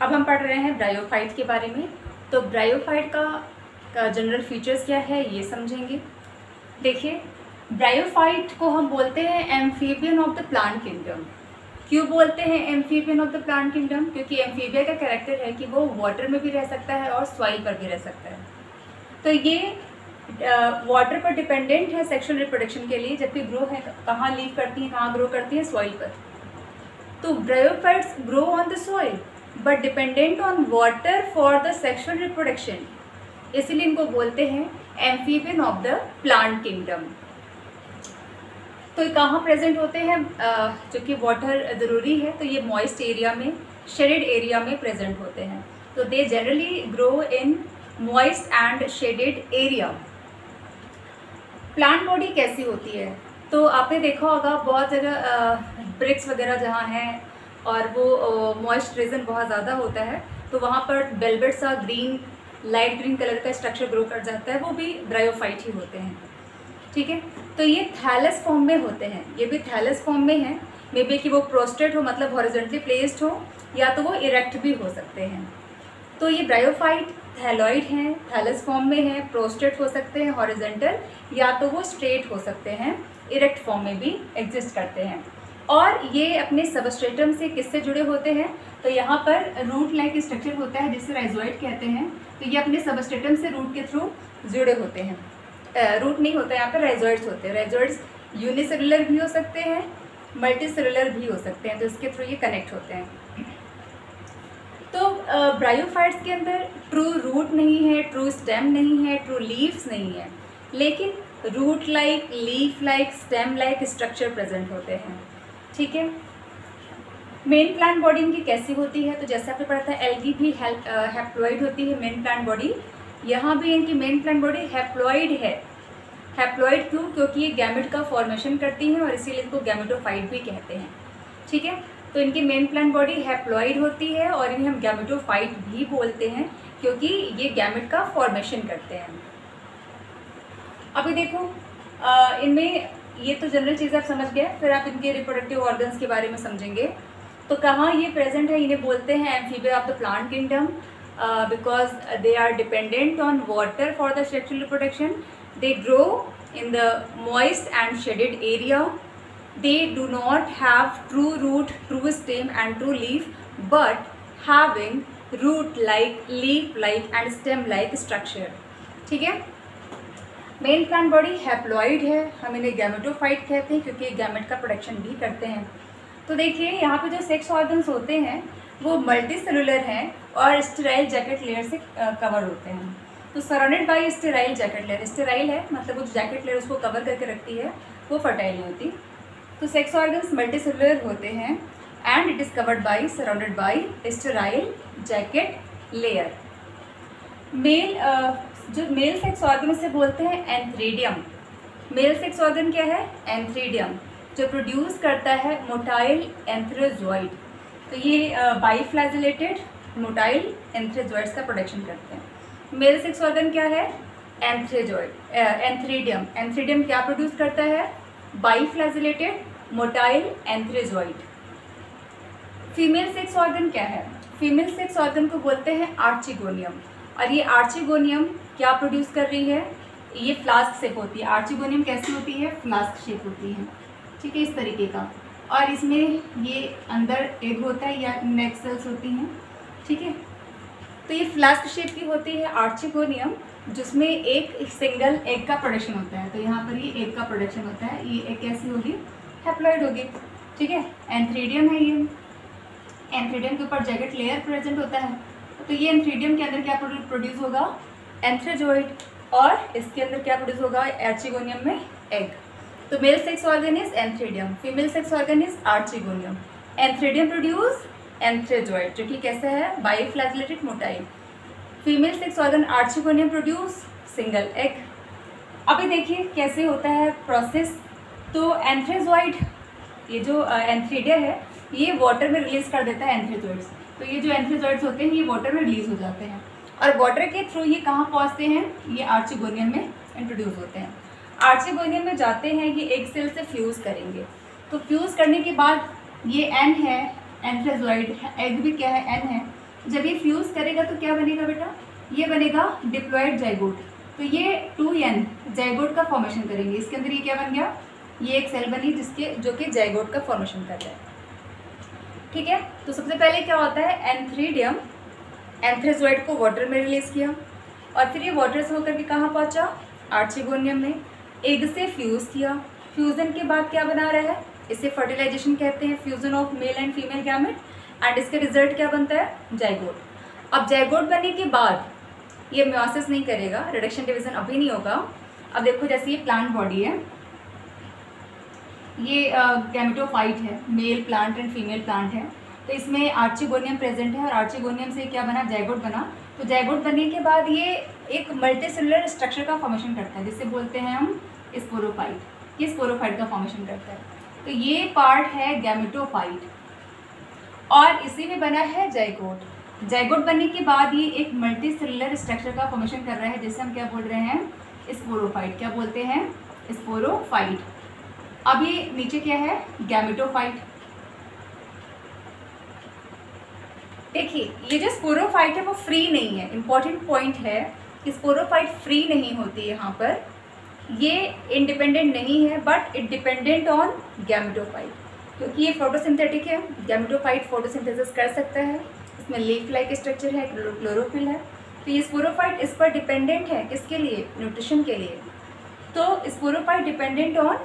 अब हम पढ़ रहे हैं ब्रायोफाइट के बारे में। तो ब्रायोफाइट का जनरल फीचर्स क्या है ये समझेंगे। देखिए, ब्रायोफाइट को हम बोलते हैं amphibian of the plant kingdom. क्यों बोलते हैं amphibian of the plant kingdom? क्योंकि एम्फीबिया का कैरेक्टर है कि वो वाटर में भी रह सकता है और सॉइल पर भी रह सकता है। तो ये वाटर पर डिपेंडेंट है सेक्सुअल रिप्रोडक्शन के लिए, जबकि ग्रो है कहाँ लीव करती हैं, कहाँ ग्रो करती हैं? सॉइल पर। तो bryophytes grow on the soil but dependent on water for the sexual reproduction, इसलिए इनको बोलते हैं amphibian of the plant kingdom. तो ये कहाँ प्रेजेंट होते हैं? जो कि वाटर ज़रूरी है, तो ये मॉइस्ट एरिया में, शेडेड एरिया में प्रेजेंट होते हैं। तो they generally grow in moist and shaded area. Plant body कैसी होती है? तो आपने देखा होगा बहुत जगह ब्रिक्स वगैरह जहाँ हैं और वो मॉइस्ट रीजन बहुत ज़्यादा होता है, तो वहाँ पर वेलवेट सा ग्रीन, लाइट ग्रीन कलर का स्ट्रक्चर ग्रो कर जाता है, वो भी ब्रायोफाइट ही होते हैं। ठीक है, तो ये थैलस फॉर्म में होते हैं, ये भी थैलस फॉर्म में हैं। मे बी कि वो प्रोस्ट्रेट हो, मतलब हॉरिजॉन्टली प्लेस्ड हो, या तो वो इरेक्ट भी हो सकते हैं। तो ये ब्रायोफाइट थैलॉइड हैं, थैलस फॉर्म में हैं, प्रोस्ट्रेट हो सकते हैं हॉरिजॉन्टल, या तो वो स्ट्रेट हो सकते हैं, इरेक्ट फॉर्म में भी एग्जिस्ट करते हैं। और ये अपने सबस्ट्रेटम से किससे जुड़े होते हैं? तो यहाँ पर रूट लाइक स्ट्रक्चर होता है जिसे राइजोइड कहते हैं। तो ये अपने सबस्ट्रेटम से रूट के थ्रू जुड़े होते हैं। रूट नहीं होता है यहाँ पर, राइजोइड्स होते हैं। राइजोइड्स यूनिसेलुलर भी हो सकते हैं, मल्टीसेलुलर भी हो सकते हैं, तो इसके थ्रू ये कनेक्ट होते हैं। तो ब्रायोफाइट्स के अंदर ट्रू रूट नहीं है, ट्रू स्टेम नहीं है, ट्रू लीव्स नहीं है, लेकिन root like, leaf like, stem like structure present होते हैं। ठीक है, मेन प्लांट बॉडी इनकी कैसी होती है? तो जैसे आपने पढ़ा था एल्गी भी हैप्लॉइड होती है मेन प्लांट बॉडी, यहाँ भी इनकी मेन प्लांट बॉडी हैप्लॉइड है। हैप्लॉइड क्यों? क्योंकि ये गैमेट का फॉर्मेशन करती हैं और इसीलिए इनको गैमेटोफाइट भी कहते हैं। ठीक है, तो इनकी मेन प्लांट बॉडी हैप्लॉइड होती है और इन्हें हम गैमेटोफाइट भी बोलते हैं क्योंकि ये गैमेट का फॉर्मेशन करते हैं। अभी देखो, इनमें ये तो जनरल चीज़ आप समझ गए, फिर आप इनके रिप्रोडक्टिव ऑर्गन्स के बारे में समझेंगे। तो कहाँ ये प्रेजेंट है? इन्हें बोलते हैं amphibia of the plant kingdom because they are dependent on water for the sexual reproduction. They grow in the moist and shaded area. They do not have true root, true stem and true leaf, but having root-like, leaf-like and stem-like structure. ठीक है, main plant body haploid है, हम इन्हें gametophyte कहते हैं क्योंकि gamete का production भी करते हैं। तो देखिए यहाँ पे जो सेक्स ऑर्गन्स होते हैं वो मल्टी सेलुलर हैं और स्टेराइल जैकेट लेयर से कवर होते हैं। तो surrounded by sterile jacket layer, sterile है मतलब वो जैकेट लेयर उसको कवर करके रखती है, वो फर्टाइल नहीं होती। तो सेक्स ऑर्गन्स मल्टी सेलुलर होते हैं and it is covered by, surrounded by sterile jacket layer. जो मेल सेक्स ऑर्गन से बोलते हैं एंथ्रीडियम। मेल सेक्स ऑर्गन क्या है? एंथ्रीडियम, जो प्रोड्यूस करता है मोटाइल एंथ्रोजॉइड। तो ये बाईफ्लैजिलेटेड मोटाइल एंथ्रोजॉइड्स का प्रोडक्शन करते हैं। मेल सेक्स ऑर्गन क्या है? एंथ्रीडियम। एंथ्रीडियम क्या प्रोड्यूस करता है? Biflagellated motile antherozoid. Female sex organ क्या है? फीमेल सेक्स ऑर्गन को बोलते हैं आर्चिगोनियम। और ये आर्चिगोनियम क्या प्रोड्यूस कर रही है? ये फ्लास्क शेप होती है। आर्चिगोनियम कैसी होती है? फ्लास्क शेप होती है। ठीक है, इस तरीके का। और इसमें ये अंदर एग होता है या नेक सेल्स होती हैं। ठीक है, तो ये फ्लास्क शेप की होती है आर्चिगोनियम, जिसमें एक सिंगल एग का प्रोडक्शन होता है। तो यहाँ पर ये एग का प्रोडक्शन होता है। ये एग कैसी होगी? हैप्लॉइड होगी। ठीक है, एंथ्रीडियम है ये। एंथ्रीडियम के ऊपर जैकेट लेयर प्रेजेंट होता है। तो ये एंथ्रीडियम के अंदर क्या प्रोड्यूस होगा? एंथ्रोजॉइड। और इसके अंदर क्या प्रोड्यूस होगा? आर्चिगोनियम में एग। तो male sex organ is antheridium, female sex organ is archegonium. Antheridium produce antherozoid, जो कि कैसे है? Biflagellated motile. Female sex organ archegonium produce single egg. अभी देखिए कैसे होता है प्रोसेस। तो एंथ्रोजॉइड, ये जो एंथ्रीडिया है, ये वाटर में रिलीज कर देता है एंथ्रोजॉइड्स। तो ये जो एंथ्रोजॉइड्स होते हैं ये वाटर में रिलीज हो जाते हैं और वाटर के थ्रू ये कहाँ पहुँचते हैं? ये आर्चिगोनियम में इंट्रोड्यूस होते हैं। आर्चिगोनियम में जाते हैं, ये एग सेल से फ्यूज़ करेंगे। तो फ्यूज़ करने के बाद ये एन है, एंथ्रोजॉइड, एग भी क्या है? एन है। जब ये फ्यूज़ करेगा तो क्या बनेगा बेटा, ये बनेगा डिप्लॉयड जाइगोट। तो ये 2n जाइगोट का फॉर्मेशन करेंगे। इसके अंदर ये क्या बन गया, ये एक सेल बनी जो कि जाइगोट का फॉर्मेशन कर रहा है। ठीक है, तो सबसे पहले क्या होता है, एंथ्रीडियम एंथ्रेजोइड को वाटर में रिलीज किया और फिर ये वाटर से होकर के कहाँ पहुँचा, आर्चिगोनियम में। एग से फ्यूज़ किया, फ्यूज़न के बाद क्या बना रहा है, इसे फर्टिलाइजेशन कहते हैं, fusion of male and female gamete, and इसके रिजल्ट क्या बनता है, जाइगोट। अब जाइगोट बनने के बाद ये मियोसिस नहीं करेगा, रिडक्शन डिवीजन अभी नहीं होगा। अब देखो जैसे ये प्लांट बॉडी है, ये गैमेटोफाइट है, male plant and female plant है, तो इसमें आर्चिगोनियम प्रेजेंट है और आर्चिगोनियम से क्या बना, जाइगोट बना। तो जाइगोट बनने के बाद ये एक मल्टीसेलुलर स्ट्रक्चर का फॉर्मेशन करता है, जिसे बोलते हैं हम स्पोरोफाइट। ये स्पोरोफाइट का फॉर्मेशन करता है। तो ये पार्ट है गैमेटोफाइट और इसी में बना है जाइगोट। जाइगोट बनने के बाद ये एक मल्टीसेलुलर स्ट्रक्चर का फॉर्मेशन कर रहा है, जिसे हम क्या बोल रहे हैं, स्पोरोफाइट। क्या बोलते हैं, स्पोरोफाइट। अब ये नीचे क्या है, गैमेटोफाइट। देखिए ये जो स्पोरोफाइट है वो फ्री नहीं है, इंपॉर्टेंट पॉइंट है कि स्पोरोफाइट फ्री नहीं होती यहाँ पर, ये इंडिपेंडेंट नहीं है, but it dependent on gametophyte, क्योंकि ये फोटोसिंथेटिक है। गैमेटोफाइट फोटोसिंथेसिस कर सकता है, इसमें लीफ लाइक स्ट्रक्चर है, क्लोरोफिल है। तो ये स्पोरोफाइट इस पर डिपेंडेंट है, किसके लिए, न्यूट्रिशन के लिए। तो sporophyte dependent on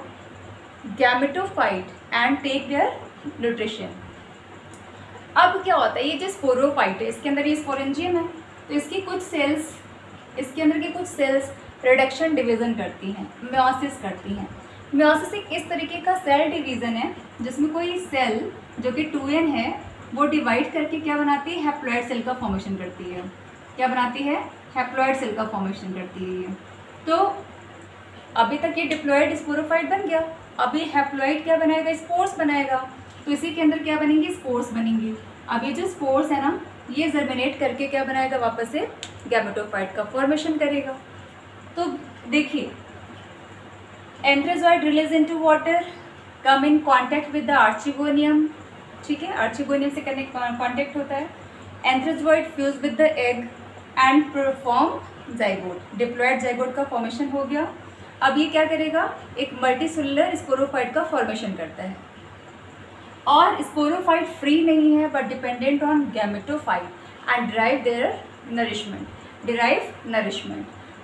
gametophyte and take their nutrition. अब क्या होता है, ये जो स्पोरोफाइट है इसके अंदर ये स्पोरेंजियम है, तो इसकी कुछ सेल्स, इसके अंदर की कुछ सेल्स रिडक्शन डिवीज़न करती हैं, मियोसिस करती हैं। मियोसिस एक इस तरीके का सेल डिवीज़न है जिसमें कोई सेल जो कि 2n है वो डिवाइड करके क्या बनाती है, हैप्लॉइड सेल का फॉर्मेशन करती है। क्या बनाती है, हैप्लॉइड सेल का फॉर्मेशन करती है ये। तो अभी तक ये डिप्लॉयड स्पोरोफाइट बन गया, अभी हैप्लॉइड क्या बनाएगा, स्पोर्स बनाएगा। तो इसी के अंदर क्या बनेंगे, स्पोर्स बनेंगे। अब ये जो स्पोर्स है ना, ये जर्मिनेट करके क्या बनाएगा, वापस से गैमेटोफाइट का फॉर्मेशन करेगा। तो देखिए, antherozoid release into water, come in contact with the archegonium. ठीक है, आर्चिगोनियम से कांटेक्ट होता है। Antherozoid fuse with the egg and perform zygote. Diploid zygote का फॉर्मेशन हो गया। अब ये क्या करेगा, एक मल्टीसेलुलर स्पोरोफाइट का फॉर्मेशन करता है। और स्पोरोफाइट फ्री नहीं है but dependent on gametophyte and derive their nourishment.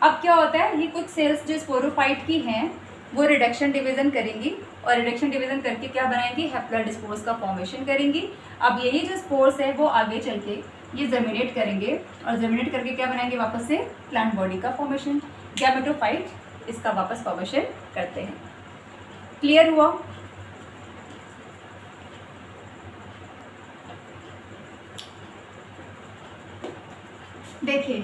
अब क्या होता है, ये कुछ सेल्स जो स्पोरोफाइट की हैं वो रिडक्शन डिवीज़न करेंगी और रिडक्शन डिवीज़न करके क्या बनाएंगी, हैप्लॉइड स्पोर्स का फॉर्मेशन करेंगी। अब यही जो स्पोर्स है वो आगे चल के ये जर्मिनेट करेंगे और जर्मिनेट करके क्या बनाएंगे, वापस से प्लांट बॉडी का फॉर्मेशन, गैमेटोफाइट इसका वापस फॉर्मेशन करते हैं। क्लियर हुआ? देखिए,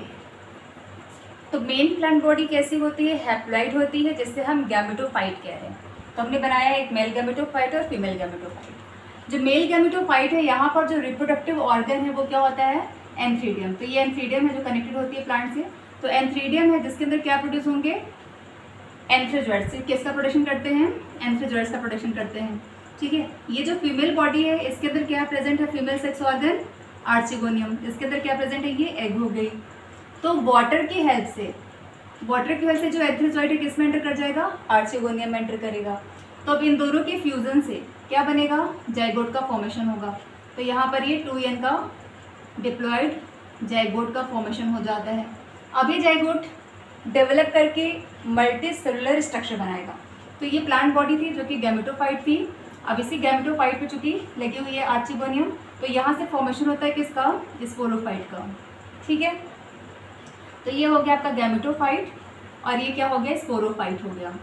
तो मेन प्लांट बॉडी कैसी होती है, हैप्लॉइड होती है, जिससे हम गैमेटोफाइट कह रहे हैं। तो हमने बनाया एक मेल गैमेटोफाइट और फीमेल गैमेटोफाइट। जो मेल गैमेटोफाइट है यहाँ पर जो रिप्रोडक्टिव ऑर्गन है वो क्या होता है, एंथ्रीडियम। तो ये एंथ्रीडियम है जो कनेक्टेड होती है प्लांट से। तो एंथ्रीडियम है जिसके अंदर क्या प्रोड्यूस होंगे, एंथ्रेजॉइड्स। से किसका प्रोडक्शन करते हैं, एंथ्रेजॉइड्स का प्रोडक्शन करते हैं। ठीक है, ये जो फीमेल बॉडी है इसके अंदर क्या प्रेजेंट है, फीमेल सेक्स ऑर्गन आर्चिगोनियम। इसके अंदर क्या प्रेजेंट है, ये एग हो गई। तो वाटर की हेल्प से जो एंथ्रेजॉइड है किसमें एंटर कर जाएगा, आर्चिगोनियम में एंटर करेगा। तो अब इन दोनों के फ्यूजन से क्या बनेगा, जाइगोट का फॉर्मेशन होगा। तो यहाँ पर ये 2n का डिप्लॉयड जाइगोट का फॉर्मेशन हो जाता है। अब ये जाइगोट डेवलप करके मल्टी सेलुलर स्ट्रक्चर बनाएगा। तो ये प्लांट बॉडी थी जो कि गैमेटोफाइट थी। अब इसी गैमेटोफाइट पे चूंकि लगी हुई है आर्चिगोनियम, तो यहाँ से फॉर्मेशन होता है किसका, स्पोरोफाइट का। ठीक है, तो ये हो गया आपका गैमेटोफाइट और ये क्या हो गया, स्पोरोफाइट हो गया।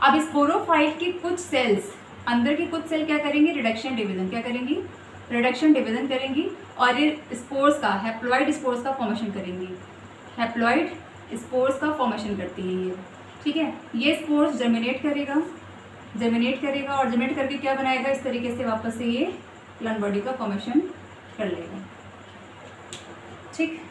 अब स्पोरोफाइट की कुछ सेल्स, अंदर की कुछ सेल क्या करेंगी, रिडक्शन डिवीजन करेंगी और ये स्पोर्स का, हैप्लॉइड स्पोर्स का फॉर्मेशन करेंगी। हैप्लॉइड स्पोर्स का फॉर्मेशन करती है ये। ठीक है, ये स्पोर्स जर्मिनेट करेगा और जर्मिनेट करके क्या बनाएगा, इस तरीके से वापस से ये प्लांट बॉडी का फॉर्मेशन कर लेगा। ठीक।